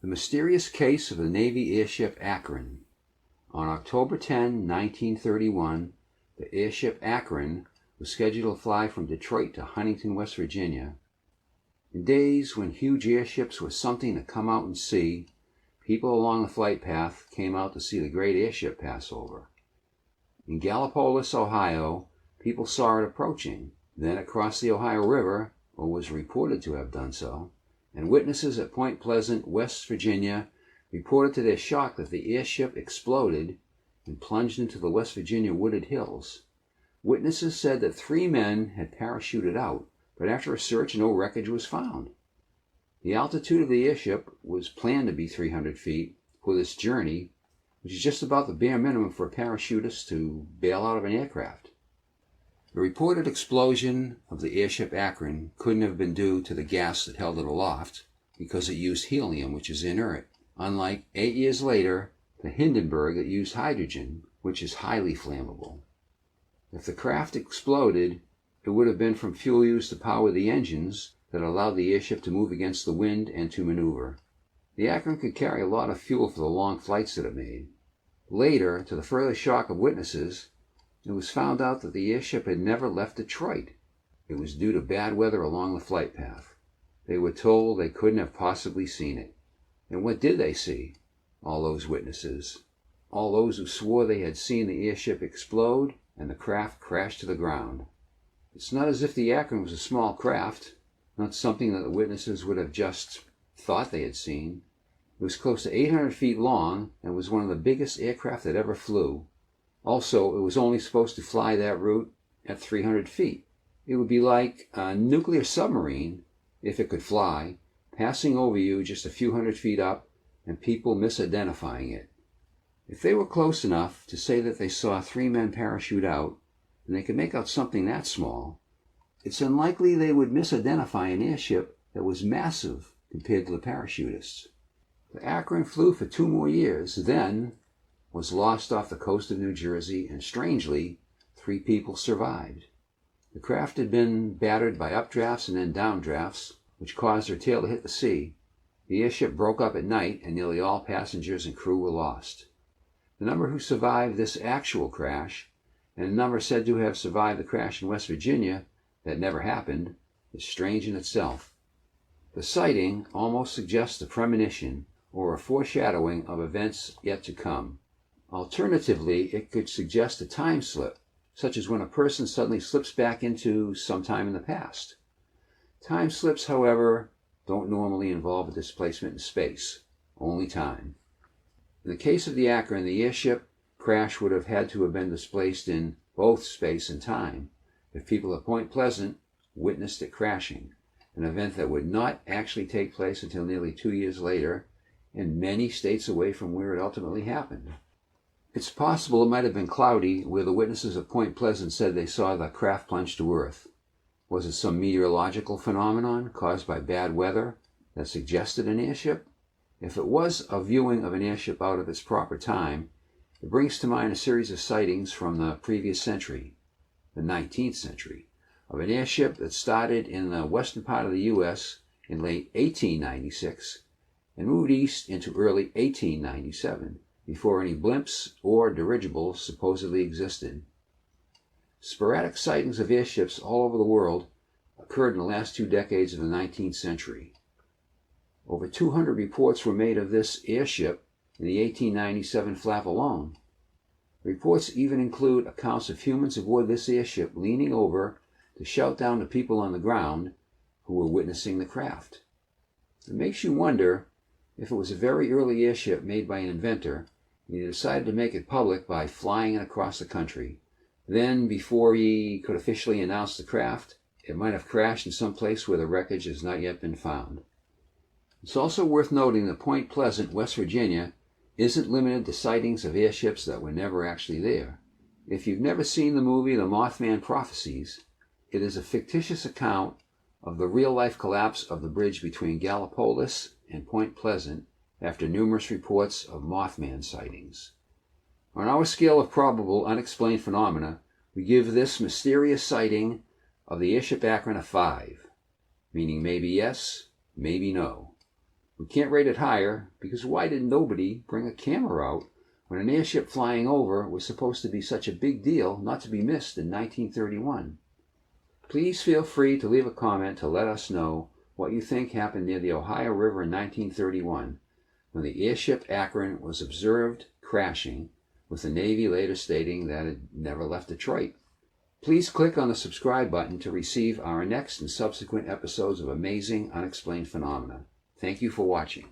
The mysterious case of the Navy airship Akron. On October 10, 1931, the airship Akron was scheduled to fly from Detroit to Huntington, West Virginia. In days when huge airships were something to come out and see, people along the flight path came out to see the great airship pass over. In Gallipolis, Ohio, people saw it approaching. Then it crossed the Ohio River, or was reported to have done so, and witnesses at Point Pleasant, West Virginia, reported to their shock that the airship exploded and plunged into the West Virginia wooded hills. Witnesses said that 3 men had parachuted out, but after a search, no wreckage was found. The altitude of the airship was planned to be 300 feet for this journey, which is just about the bare minimum for a parachutist to bail out of an aircraft. The reported explosion of the airship Akron couldn't have been due to the gas that held it aloft, because it used helium, which is inert, unlike 8 years later, the Hindenburg that used hydrogen, which is highly flammable. If the craft exploded, it would have been from fuel used to power the engines that allowed the airship to move against the wind and to maneuver. The Akron could carry a lot of fuel for the long flights that it made. Later, to the further shock of witnesses, it was found out that the airship had never left Detroit. It was due to bad weather along the flight path. They were told they couldn't have possibly seen it. And what did they see? All those witnesses. All those who swore they had seen the airship explode and the craft crash to the ground. It's not as if the Akron was a small craft, not something that the witnesses would have just thought they had seen. It was close to 800 feet long and was one of the biggest aircraft that ever flew. Also, it was only supposed to fly that route at 300 feet. It would be like a nuclear submarine, if it could fly, passing over you just a few hundred feet up and people misidentifying it. If they were close enough to say that they saw 3 men parachute out, and they could make out something that small, it's unlikely they would misidentify an airship that was massive compared to the parachutists. The Akron flew for 2 more years, then was lost off the coast of New Jersey, and strangely, 3 people survived. The craft had been battered by updrafts and then downdrafts, which caused her tail to hit the sea. The airship broke up at night, and nearly all passengers and crew were lost. The number who survived this actual crash, and the number said to have survived the crash in West Virginia that never happened, is strange in itself. The sighting almost suggests a premonition or a foreshadowing of events yet to come. Alternatively, it could suggest a time slip, such as when a person suddenly slips back into some time in the past. Time slips, however, don't normally involve a displacement in space, only time. In the case of the Akron, the airship crash would have had to have been displaced in both space and time if people at Point Pleasant witnessed it crashing, an event that would not actually take place until nearly 2 years later and many states away from where it ultimately happened. It's possible it might have been cloudy where the witnesses at Point Pleasant said they saw the craft plunge to Earth. Was it some meteorological phenomenon caused by bad weather that suggested an airship? If it was a viewing of an airship out of its proper time, it brings to mind a series of sightings from the previous century, the 19th century, of an airship that started in the western part of the U.S. in late 1896 and moved east into early 1897. Before any blimps or dirigibles supposedly existed. Sporadic sightings of airships all over the world occurred in the last 2 decades of the 19th century. Over 200 reports were made of this airship in the 1897 flap alone. Reports even include accounts of humans aboard this airship leaning over to shout down to people on the ground who were witnessing the craft. It makes you wonder if it was a very early airship made by an inventor, and he decided to make it public by flying it across the country. Then, before he could officially announce the craft, it might have crashed in some place where the wreckage has not yet been found. It's also worth noting that Point Pleasant, West Virginia, isn't limited to sightings of airships that were never actually there. If you've never seen the movie The Mothman Prophecies, it is a fictitious account of the real-life collapse of the bridge between Gallipolis and Point Pleasant after numerous reports of Mothman sightings. On our scale of probable unexplained phenomena, we give this mysterious sighting of the Airship Akron a 5, meaning maybe yes, maybe no. We can't rate it higher because why did nobody bring a camera out when an airship flying over was supposed to be such a big deal not to be missed in 1931? Please feel free to leave a comment to let us know what you think happened near the Ohio River in 1931 when the Airship Akron was observed crashing, with the Navy later stating that it never left Detroit. Please click on the subscribe button to receive our next and subsequent episodes of amazing unexplained phenomena. Thank you for watching.